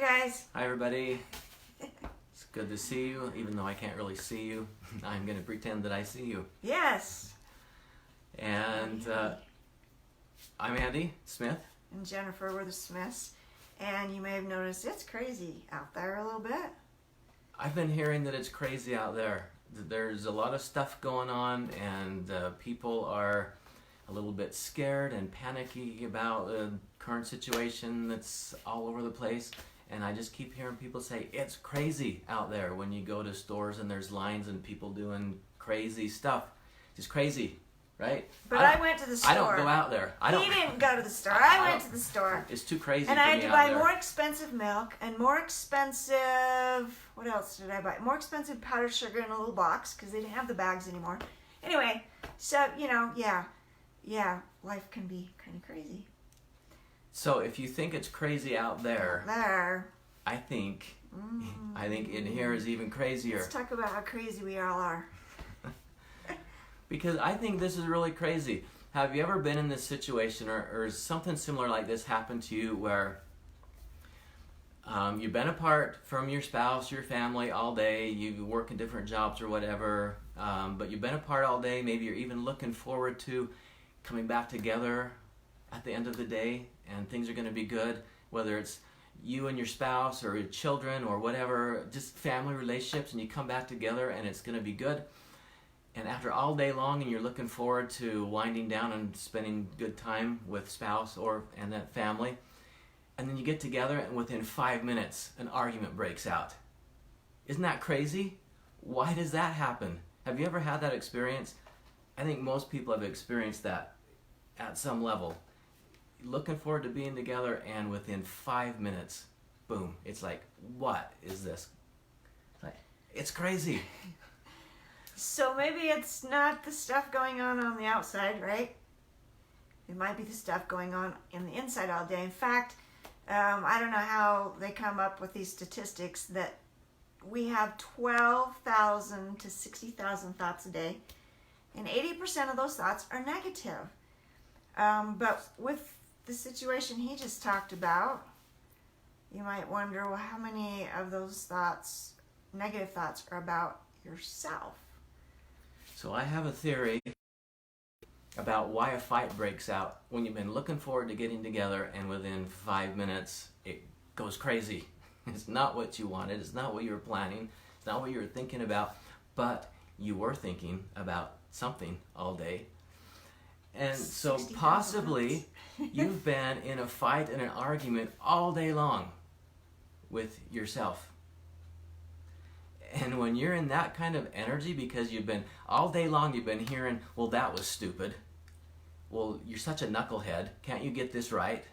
guys. Hi everybody. It's good to see you, even though I can't really see you. I'm going to pretend that I see you. Yes. And I'm Andy Smith. And Jennifer, we're the Smiths. And you may have noticed it's crazy out there a little bit. I've been hearing that it's crazy out there. There's a lot of stuff going on, and people are a little bit scared and panicky about the current situation that's all over the place. And I just keep hearing people say, it's crazy out there when you go to stores and there's lines and people doing crazy stuff. Just crazy, right? But I went to the store. I don't go out there. He didn't go to the store. I went to the store. It's too crazy and for I had me to out buy there. more expensive milk and more expensive... What else did I buy? More expensive powdered sugar in a little box because they didn't have the bags anymore. Anyway, so, yeah, life can be kind of crazy. So if you think it's crazy out there, I think in here is even crazier. Let's talk about how crazy we all are. Because I think this is really crazy. Have you ever been in this situation or something similar like this happened to you where you've been apart from your spouse, your family all day, you work in different jobs or whatever, but you've been apart all day, maybe you're even looking forward to coming back together at the end of the day, and things are going to be good, whether it's you and your spouse or your children or whatever, just family relationships, and you come back together and it's going to be good. And after all day long and you're looking forward to winding down and spending good time with spouse and that family, and then you get together and within 5 minutes an argument breaks out. Isn't that crazy? Why does that happen? Have you ever had that experience? I think most people have experienced that at some level. Looking forward to being together, and within 5 minutes, boom, it's like, what is this? It's crazy. So maybe it's not the stuff going on the outside, right? It might be the stuff going on in the inside all day. In fact, I don't know how they come up with these statistics that we have 12,000 to 60,000 thoughts a day, and 80% of those thoughts are negative. But with the situation he just talked about, you might wonder, well, how many of those thoughts, negative thoughts, are about yourself? So I have a theory about why a fight breaks out when you've been looking forward to getting together and within 5 minutes it goes crazy. It's not what you wanted, it's not what you were planning, it's not what you were thinking about, but you were thinking about something all day. And so possibly you've been in a fight and an argument all day long with yourself. And when you're in that kind of energy, because you've been, all day long you've been hearing, well, that was stupid. Well, you're such a knucklehead. Can't you get this right?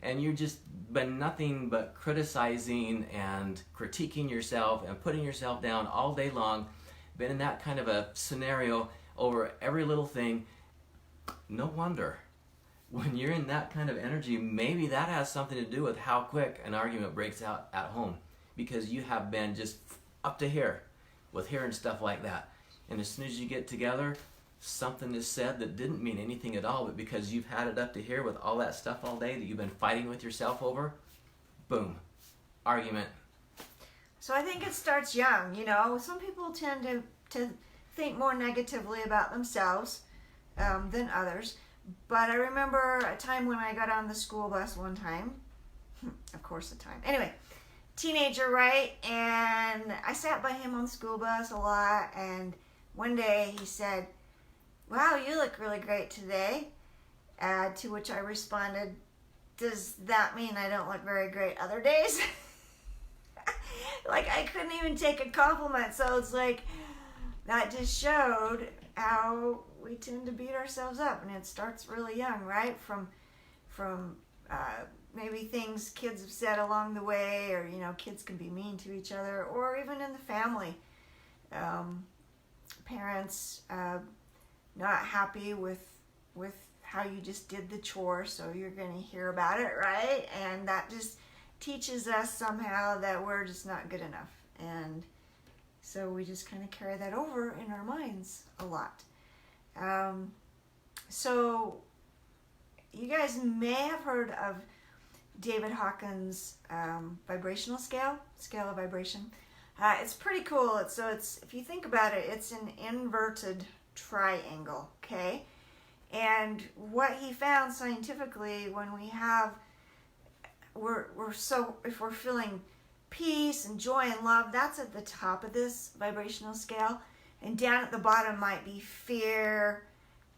And you've just been nothing but criticizing and critiquing yourself and putting yourself down all day long. Been in that kind of a scenario over every little thing. No wonder. When you're in that kind of energy, maybe that has something to do with how quick an argument breaks out at home. Because you have been just up to here with hearing stuff like that. And as soon as you get together, something is said that didn't mean anything at all, but because you've had it up to here with all that stuff all day that you've been fighting with yourself over, boom, argument. So I think it starts young, Some people tend to think more negatively about themselves than others. But I remember a time when I got on the school bus one time. Of course, a time. Anyway, teenager, right? And I sat by him on the school bus a lot, and one day he said, "Wow, you look really great today." To which I responded, "Does that mean I don't look very great other days?" Like, I couldn't even take a compliment. So it's like, that just showed how we tend to beat ourselves up, and it starts really young, right? From maybe things kids have said along the way, or kids can be mean to each other, or even in the family, parents not happy with how you just did the chore, so you're going to hear about it, right? And that just teaches us somehow that we're just not good enough, and so we just kind of carry that over in our minds a lot. So you guys may have heard of David Hawkins vibrational scale of vibration. It's pretty cool. It's if you think about it, it's an inverted triangle, okay? And what he found scientifically, when we have, if we're feeling peace and joy and love, that's at the top of this vibrational scale. And down at the bottom might be fear,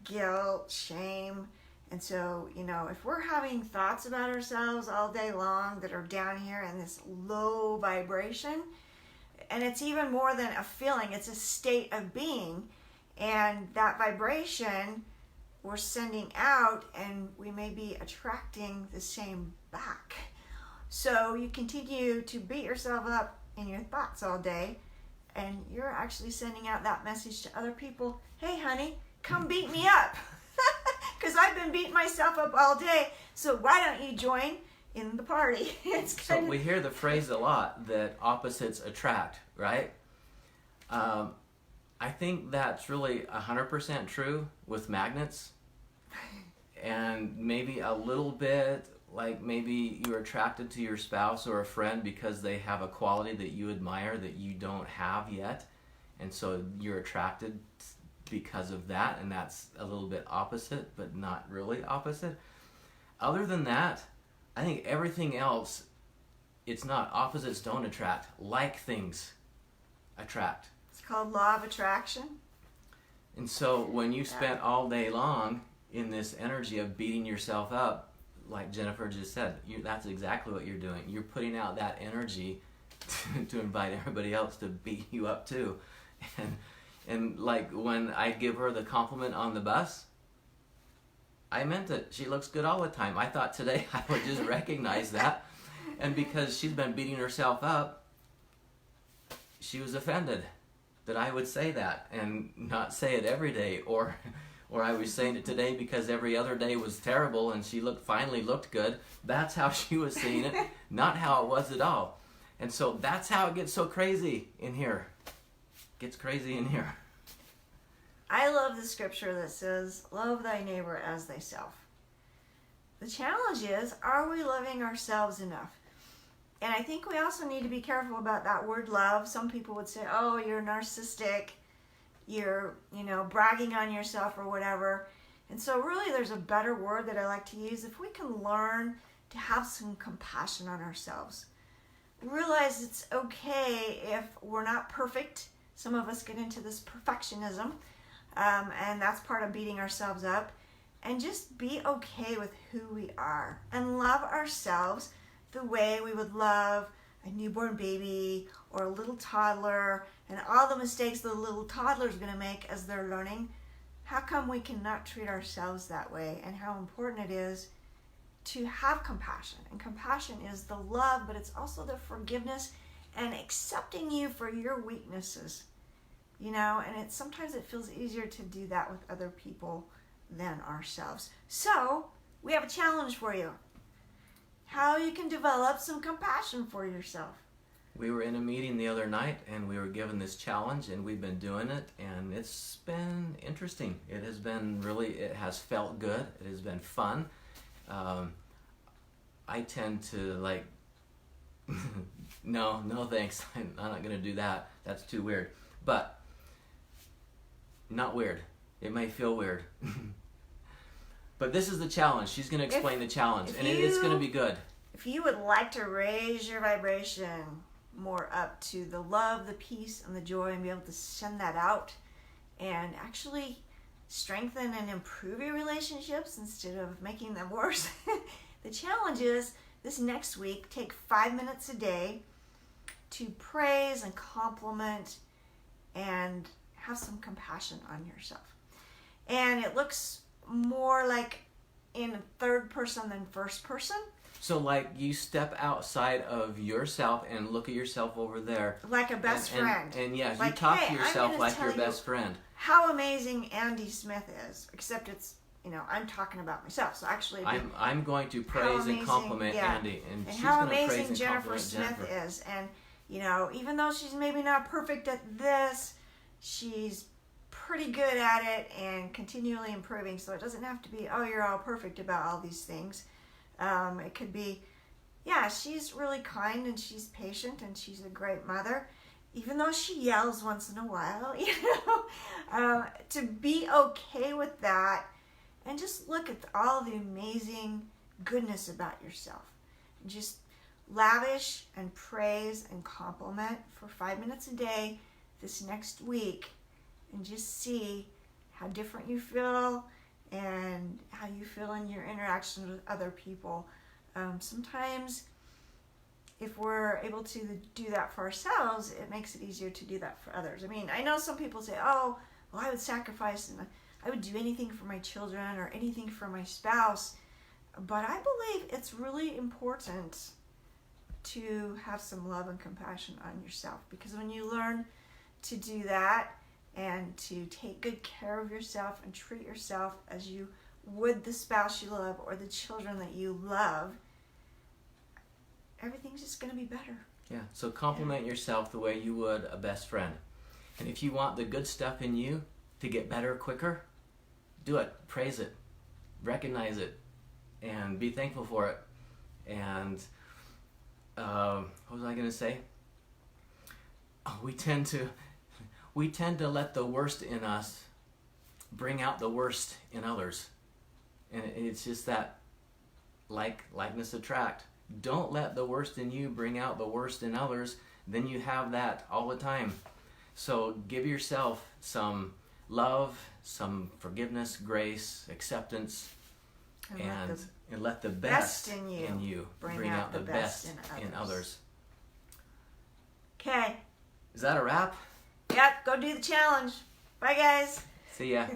guilt, shame. And so, if we're having thoughts about ourselves all day long that are down here in this low vibration, and it's even more than a feeling, it's a state of being. And that vibration we're sending out, and we may be attracting the same back. So you continue to beat yourself up in your thoughts all day, and you're actually sending out that message to other people. Hey, honey, come beat me up. Because I've been beating myself up all day, so why don't you join in the party? So we hear the phrase a lot that opposites attract, right? I think that's really 100% true with magnets. And maybe a little bit, like maybe you're attracted to your spouse or a friend because they have a quality that you admire that you don't have yet. And so you're attracted because of that, and that's a little bit opposite, but not really opposite. Other than that, I think everything else, it's not. Opposites don't attract. Like things attract. It's called law of attraction. And so when you spent all day long in this energy of beating yourself up, like Jennifer just said, that's exactly what you're doing. You're putting out that energy to invite everybody else to beat you up too. And like when I give her the compliment on the bus, I meant it. She looks good all the time. I thought today I would just recognize that. And because she's been beating herself up, she was offended that I would say that and not say it every day. Or I was saying it today because every other day was terrible and she finally looked good. That's how she was seeing it, not how it was at all. And so that's how it gets so crazy in here. Gets crazy in here. I love the scripture that says, love thy neighbor as thyself. The challenge is, are we loving ourselves enough? And I think we also need to be careful about that word love. Some people would say, oh, you're narcissistic, you're, bragging on yourself or whatever. And so really there's a better word that I like to use. If we can learn to have some compassion on ourselves, realize it's okay if we're not perfect. Some of us get into this perfectionism, and that's part of beating ourselves up. And just be okay with who we are and love ourselves the way we would love a newborn baby or a little toddler, and all the mistakes the little toddler is going to make as they're learning. How come we cannot treat ourselves that way, and how important it is to have compassion? And compassion is the love, but it's also the forgiveness and accepting you for your weaknesses. And sometimes it feels easier to do that with other people than ourselves. So we have a challenge for you. How you can develop some compassion for yourself. We were in a meeting the other night and we were given this challenge, and we've been doing it, and it's been interesting. It has felt good. It has been fun. I tend to no thanks. I'm not going to do that. That's too weird. But not weird. It may feel weird. But this is the challenge. She's going to explain the challenge, and it's going to be good. If you would like to raise your vibration more up to the love, the peace, and the joy, and be able to send that out and actually strengthen and improve your relationships instead of making them worse, the challenge is this next week, take 5 minutes a day to praise and compliment and have some compassion on yourself. And it looks more like in third person than first person. So you step outside of yourself and look at yourself over there. Like a best friend. And yes, you talk to yourself like your best friend. How amazing Andy Smith is, except it's, I'm talking about myself. So actually, I'm going to praise and compliment Andy, and she's how going to praise amazing and Jennifer compliment Smith Jennifer. is. And even though she's maybe not perfect at this, she's pretty good at it and continually improving. So it doesn't have to be, oh, you're all perfect about all these things. It could be, yeah, she's really kind and she's patient and she's a great mother, even though she yells once in a while, to be okay with that and just look at all the amazing goodness about yourself. Just lavish and praise and compliment for 5 minutes a day this next week and just see how different you feel and how you feel in your interactions with other people. Sometimes if we're able to do that for ourselves, it makes it easier to do that for others. I mean, I know some people say, oh, well, I would sacrifice and I would do anything for my children or anything for my spouse. But I believe it's really important to have some love and compassion on yourself, because when you learn to do that and to take good care of yourself and treat yourself as you would the spouse you love or the children that you love, everything's just going to be better. Yeah, so compliment yourself the way you would a best friend. And if you want the good stuff in you to get better quicker, do it. Praise it. Recognize it. And be thankful for it. And what was I going to say? Oh, we tend to let the worst in us bring out the worst in others. And it's just that likeness attract. Don't let the worst in you bring out the worst in others. Then you have that all the time. So give yourself some love, some forgiveness, grace, acceptance, and let the best in you bring out the best in others. Okay. Is that a wrap? Yep, go do the challenge. Bye, guys. See ya.